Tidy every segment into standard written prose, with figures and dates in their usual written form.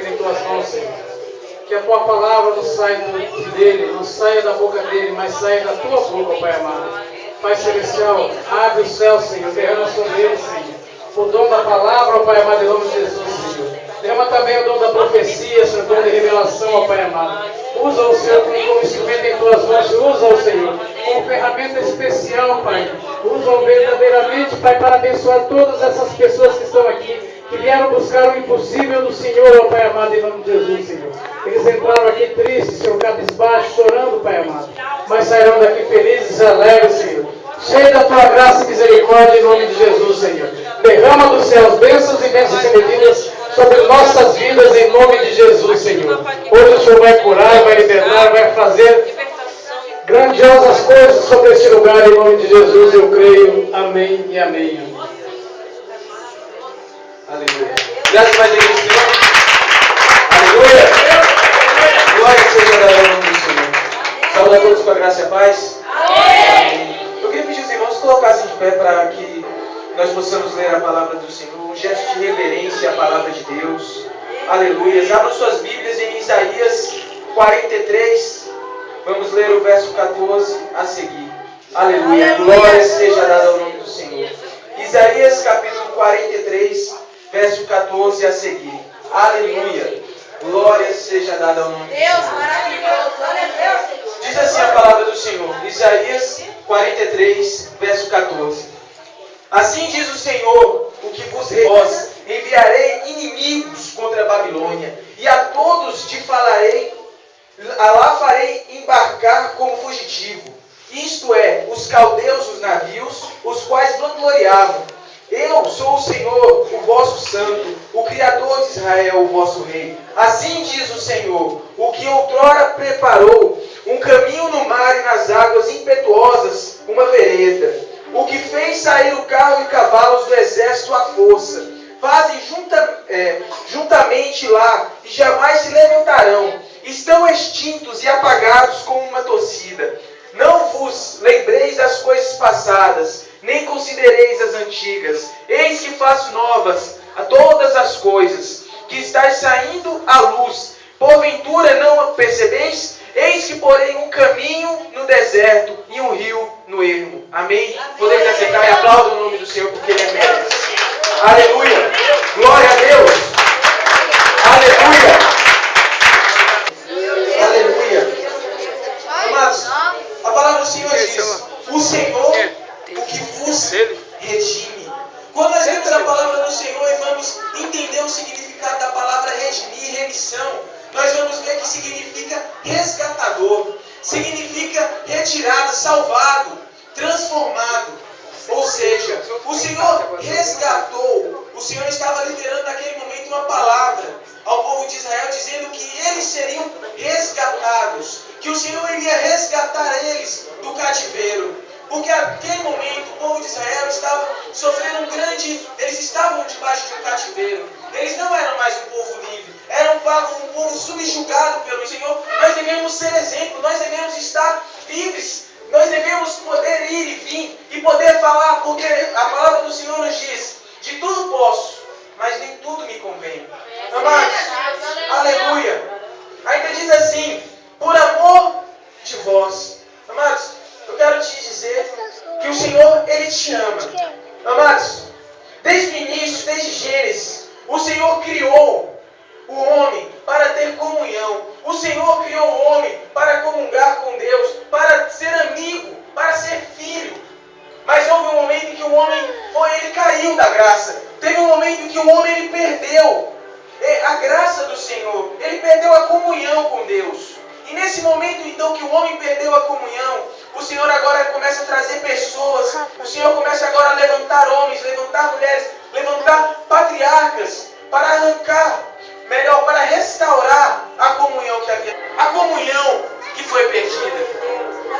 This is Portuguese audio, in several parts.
instrumento em tuas mãos, Senhor. Que a tua palavra não saia dele, não saia da boca dele, mas saia da tua boca, Pai amado. Pai celestial, abre o céu, Senhor, derrama sobre ele, Senhor. O dom da palavra, Pai amado, em nome de Jesus, Senhor. Derrama também o dom da profecia, Senhor, o dom de revelação, Pai amado. Usa o Senhor como instrumento em tuas mãos, usa o Senhor como ferramenta especial, Pai. Usa-o verdadeiramente, Pai, para abençoar todas essas pessoas que estão aqui, que vieram buscar o impossível do Senhor, ó Pai amado, em nome de Jesus, Senhor. Eles entraram aqui tristes, Senhor, cabisbaixo, chorando, Pai amado, mas sairão daqui felizes e alegres, Senhor. Cheio da tua graça e misericórdia, em nome de Jesus, Senhor. Derrama dos céus bênçãos e bênçãos sem medidas sobre nossas vidas, em nome de Jesus, Senhor. Hoje o Senhor vai curar, vai libertar, vai fazer grandiosas coisas sobre este lugar, em nome de Jesus, eu creio. Amém e amém. Aleluia. Graças a Deus, Senhor. Aleluia. Glória seja dada ao nome do Senhor. Saúde a todos com a graça e a paz. Amém. Eu queria pedir aos irmãos colocassem de pé para que nós possamos ler a palavra do Senhor. Um gesto de reverência à palavra de Deus. Aleluia. Abram suas Bíblias em Isaías 43. Vamos ler o verso 14 a seguir. Aleluia. Glória seja dada ao nome do Senhor. Isaías capítulo 43, verso 14 a seguir. Aleluia. Glória seja dada ao nome do Senhor. Deus maravilhoso. Aleluia. Diz assim a palavra do Senhor. Isaías 43, verso 14. Assim diz o Senhor, o que vos vós, enviarei inimigos contra a Babilônia, e a todos te falarei, lá farei embarcar como fugitivo. Isto é, os caldeus dos navios, os quais vangloriavam. Eu sou o Senhor, o vosso santo, o Criador de Israel, o vosso rei. Assim diz o Senhor, o que outrora preparou um caminho no mar e nas águas impetuosas, uma vereda. O que fez sair o carro e cavalos do exército à força. Fazem juntamente lá e jamais se levantarão. Estão extintos e apagados como uma torcida. Não vos lembreis das coisas passadas, nem considereis as antigas. Eis que faço novas a todas as coisas, que estáis saindo à luz. Porventura não percebeis? Eis que porém um caminho no deserto e um rio no ermo. Amém? Podemos aceitar e aplaudir o nome do Senhor, porque Ele é merece. Aleluia! Glória a Deus! Aleluia! Aleluia! Amados, a palavra do Senhor diz: o Senhor, o que vos redime. Quando nós lemos a palavra do Senhor e vamos entender o significado da palavra redimir, remissão, nós vamos ver que significa resgatador, significa retirado, salvado, transformado. Ou seja, o Senhor resgatou, o Senhor estava liberando naquele momento uma palavra ao povo de Israel, dizendo que eles seriam resgatados, que o Senhor iria resgatar eles do cativeiro. Porque naquele momento o povo de Israel estava sofrendo eles estavam debaixo de um cativeiro. Eles não eram mais um povo livre, eram um povo subjugado pelo Senhor. Nós devemos ser exemplo, nós devemos estar livres. Nós devemos poder ir e vir e poder falar, porque a palavra do Senhor nos diz: de tudo posso, mas nem tudo me convém. Amados, aleluia. Ainda diz assim: por amor de vós. Amados, eu quero te dizer que o Senhor, Ele te ama. Amados, desde o início, desde Gênesis, o Senhor criou o homem para ter comunhão. O Senhor criou o homem para comungar com Deus, para ser amigo, para ser filho. Mas houve um momento em que o homem ele caiu da graça. Teve um momento em que o homem ele perdeu a graça do Senhor. Ele perdeu a comunhão com Deus. E nesse momento então que o homem perdeu a comunhão, o Senhor agora começa a trazer pessoas. O Senhor começa agora a levantar homens, levantar mulheres, levantar patriarcas para arrancar, para restaurar a comunhão que havia, a comunhão que foi perdida.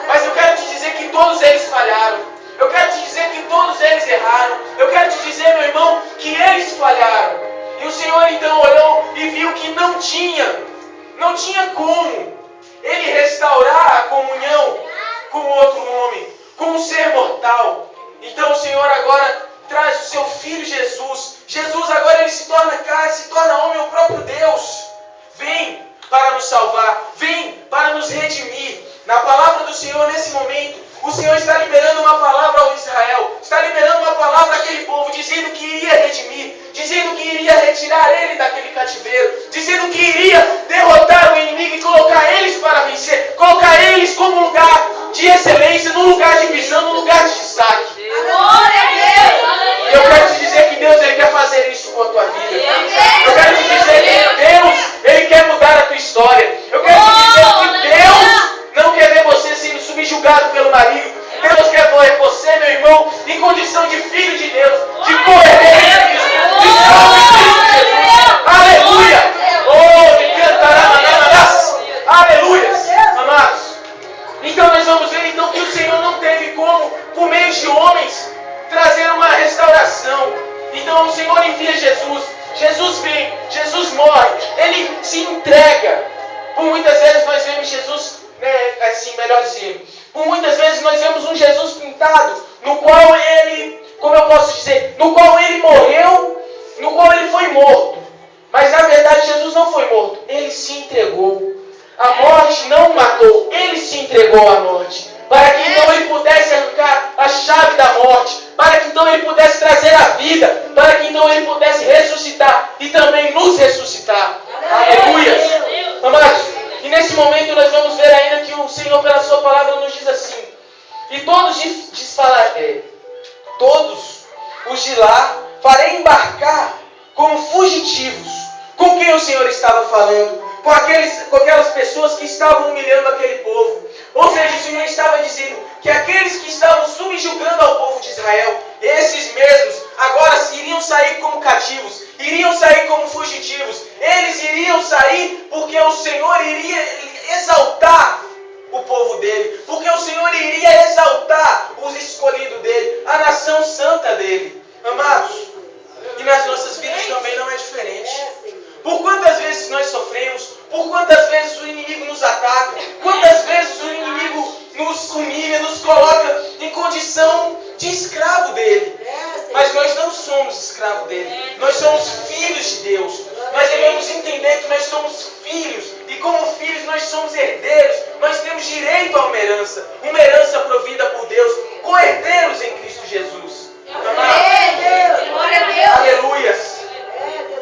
Mas eu quero te dizer que todos eles falharam. Eu quero te dizer que todos eles erraram. Eu quero te dizer, meu irmão, que eles falharam. E o Senhor então olhou e viu que não tinha como Ele restaurar a comunhão com outro homem, com um ser mortal. Então o Senhor agora traz o seu Filho Jesus. Jesus agora ele se torna carne, se torna homem, o próprio Deus. nos salvar, vem para nos redimir. Na palavra do Senhor, nesse momento, o Senhor está liberando uma palavra ao Israel, está liberando uma palavra àquele povo, dizendo que iria redimir, dizendo que iria retirar ele daquele cativeiro, dizendo que iria derrotar o inimigo e colocar eles para vencer, colocar eles como lugar de excelência, num lugar de visão, num lugar de destaque. Glória a Deus! E eu quero te dizer que Deus, Ele quer fazer isso com a tua vida. Eu quero te dizer que Deus, Ele quer mudar a tua história. Eu quero te dizer que Deus não quer ver você sendo subjugado pelo marido. Deus quer ver você, meu irmão, em condição de filho de Deus, de correr em Cristo, de salvo em Cristo Jesus. Aleluia! Oh, me cantará, aleluia! Amados, então nós vamos ver então que o Senhor não teve como, por meio de homens, trazer uma restauração. Então o Senhor envia Jesus. Jesus vem, Jesus morre, Ele se entrega. Por muitas vezes nós vemos Jesus, assim, melhor dizendo, por muitas vezes nós vemos um Jesus pintado, no qual Ele, como eu posso dizer, no qual Ele morreu, no qual Ele foi morto. Mas na verdade Jesus não foi morto, Ele se entregou. A morte não o matou, Ele se entregou à morte, para que então Ele pudesse arrancar a chave da morte, para que então Ele pudesse trazer a vida, para que então Ele pudesse ressuscitar e também nos ressuscitar. Aleluia! Amados, e nesse momento nós vamos ver ainda que o Senhor, pela sua palavra, nos diz assim: e todos os de lá farei embarcar como fugitivos. Com quem o Senhor estava falando? Com aquelas pessoas que estavam humilhando aquele povo. Ou seja, o Senhor estava dizendo que aqueles que estavam subjugando ao povo de Israel, esses mesmos, agora iriam sair como cativos, iriam sair como fugitivos. Eles iriam sair porque o Senhor iria exaltar o povo dele, porque o Senhor iria exaltar os escolhidos dele, a nação santa dele. Amados, e nas nossas vidas também não é diferente. Por quantas vezes nós sofremos, por quantas vezes o inimigo nos ataca, quantas vezes o inimigo nos humilha, nos coloca em condição de escravo dele. Mas nós não somos escravos dele, nós somos filhos de Deus. Nós devemos entender que nós somos filhos, e como filhos nós somos herdeiros, nós temos direito a uma herança provida por Deus, co-herdeiros em Cristo Jesus. Aleluias!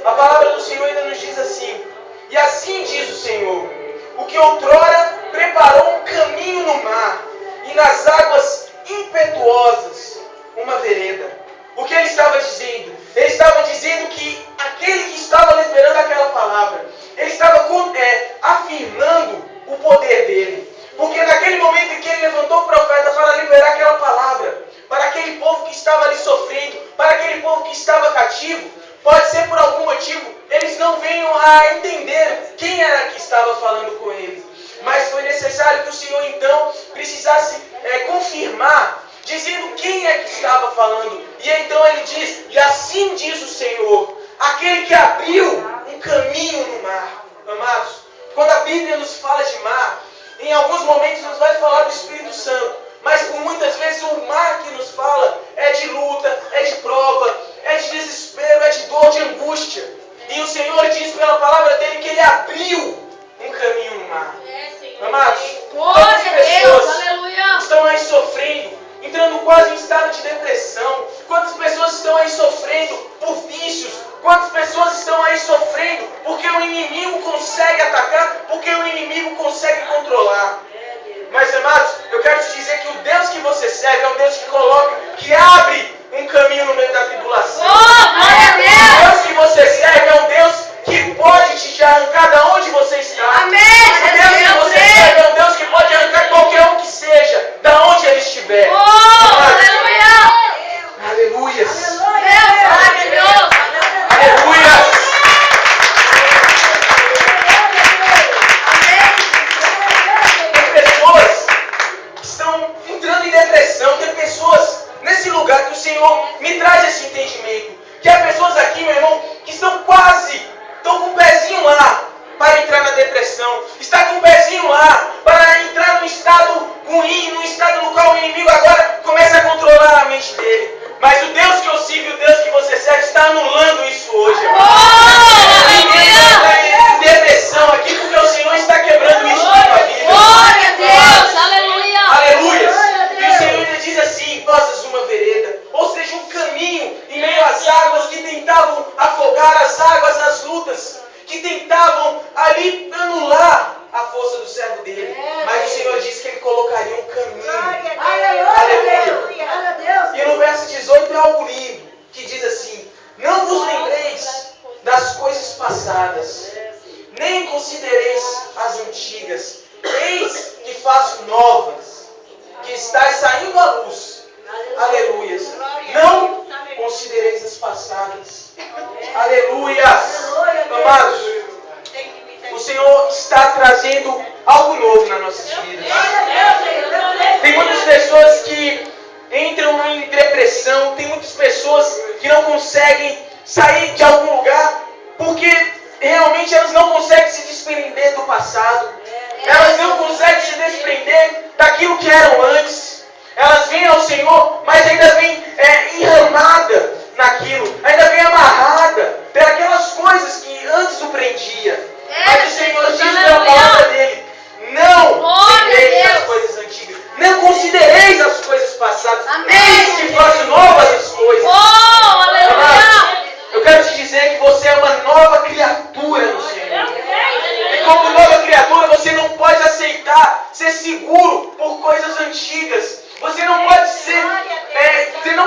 A palavra do Senhor ainda nos diz assim: e assim diz o Senhor, o que outrora preparou um caminho no mar, e nas águas impetuosas uma vereda. O que ele estava dizendo? Ele estava dizendo que aquele que estava liberando aquela palavra, ele estava afirmando o poder dele. Porque naquele momento em que ele levantou o profeta para liberar aquela palavra, para aquele povo que estava ali sofrendo, para aquele povo que estava cativo, pode ser por algum motivo, eles não venham a entender quem era que estava falando com eles. Mas foi necessário que o Senhor então precisasse confirmar, dizendo quem é que estava falando. E então ele diz: e assim diz o Senhor, aquele que abriu um caminho no mar. Amados, quando a Bíblia nos fala de mar, em alguns momentos nos vai falar do Espírito Santo, mas por muitas vezes o mar que nos fala é de luta, é de prova, é de desespero, é de dor, de angústia. E o Senhor diz pela palavra dele que ele abriu um caminho no mar. Amados, quantas pessoas estão aí sofrendo, entrando quase em estado de depressão? Quantas pessoas estão aí sofrendo por vícios? Quantas pessoas estão aí sofrendo porque o inimigo consegue atacar, porque o inimigo consegue controlar? Mas, amados, eu quero te dizer que o Deus que você serve é um Deus que abre um caminho no meio da tribulação. O Deus que você serve é um Deus que pode te arrancar de onde você está. Amém. O Deus que você serve é um Deus que pode arrancar qualquer um que seja, de onde ele estiver. Aleluia. Aleluia. Tem pessoas que estão entrando em depressão, tem pessoas nesse lugar que o Senhor me traz esse entendimento. Que há pessoas aqui, meu irmão, que estão quase lutas que tentavam ali anular a força do servo dele. Mas o Senhor disse que Ele colocaria um caminho. Aleluia. E no verso 18 é algo lindo, que diz assim: não vos lembreis das coisas passadas, nem considereis as antigas. Eis que faço novas, que estáis saindo à luz. Aleluias. Não considereis as passadas. Aleluias. Amados, o Senhor está trazendo algo novo nas nossas vidas. Tem muitas pessoas que entram em depressão, tem muitas pessoas que não conseguem sair de algum lugar porque realmente elas não conseguem se desprender do passado. Elas não conseguem se desprender daquilo que eram antes. Elas vêm ao Senhor, mas ainda vêm enramada naquilo, ainda vêm amarrada pelas coisas que antes o prendia. Mas o Senhor diz pela palavra dele: não lembrei das coisas antigas, não considereis as coisas passadas. Eis que faço novas as coisas. Amado, eu quero te dizer que você é uma nova criatura no Senhor. E como nova criatura, você não pode aceitar ser seguro por coisas antigas. Você não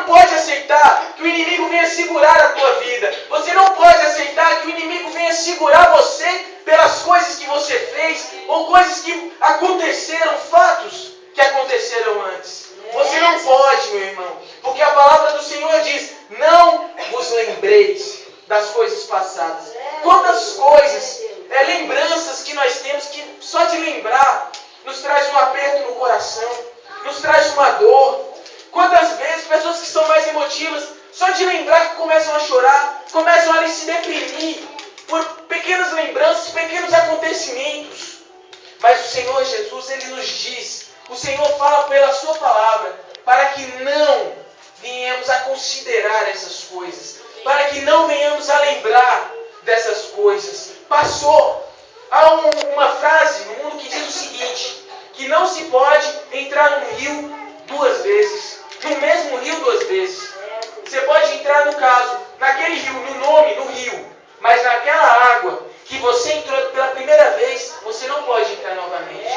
pode aceitar que o inimigo venha segurar a tua vida. Você não pode aceitar que o inimigo venha segurar você pelas coisas que você fez ou coisas que aconteceram, fatos que aconteceram antes. Você não pode, meu irmão, porque a palavra do Senhor diz: não vos lembreis das coisas passadas. Quantas coisas, lembranças que nós temos que só de lembrar nos traz um aperto no coração, nos traz uma dor. Quantas vezes pessoas que são mais emotivas, só de lembrar que começam a chorar, começam a se deprimir por pequenas lembranças, pequenos acontecimentos. Mas o Senhor Jesus, Ele nos diz, o Senhor fala pela sua palavra, para que não venhamos a considerar essas coisas, para que não venhamos a lembrar dessas coisas. Passou. Há uma frase no mundo que diz o seguinte, que não se pode entrar num rio duas vezes, no mesmo rio duas vezes. Você pode entrar, no caso, naquele rio, no rio, mas naquela água que você entrou pela primeira vez, você não pode entrar novamente.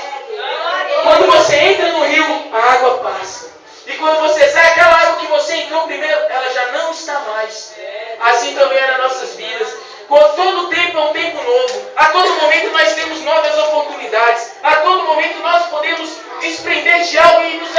Quando você entra no rio, a água passa. E quando você sai, aquela água que você entrou primeiro, ela já não está mais. Assim também é nas nossas vidas. Todo tempo é um tempo novo. A todo momento nós temos novas oportunidades. A todo momento nós podemos desprender de algo e nos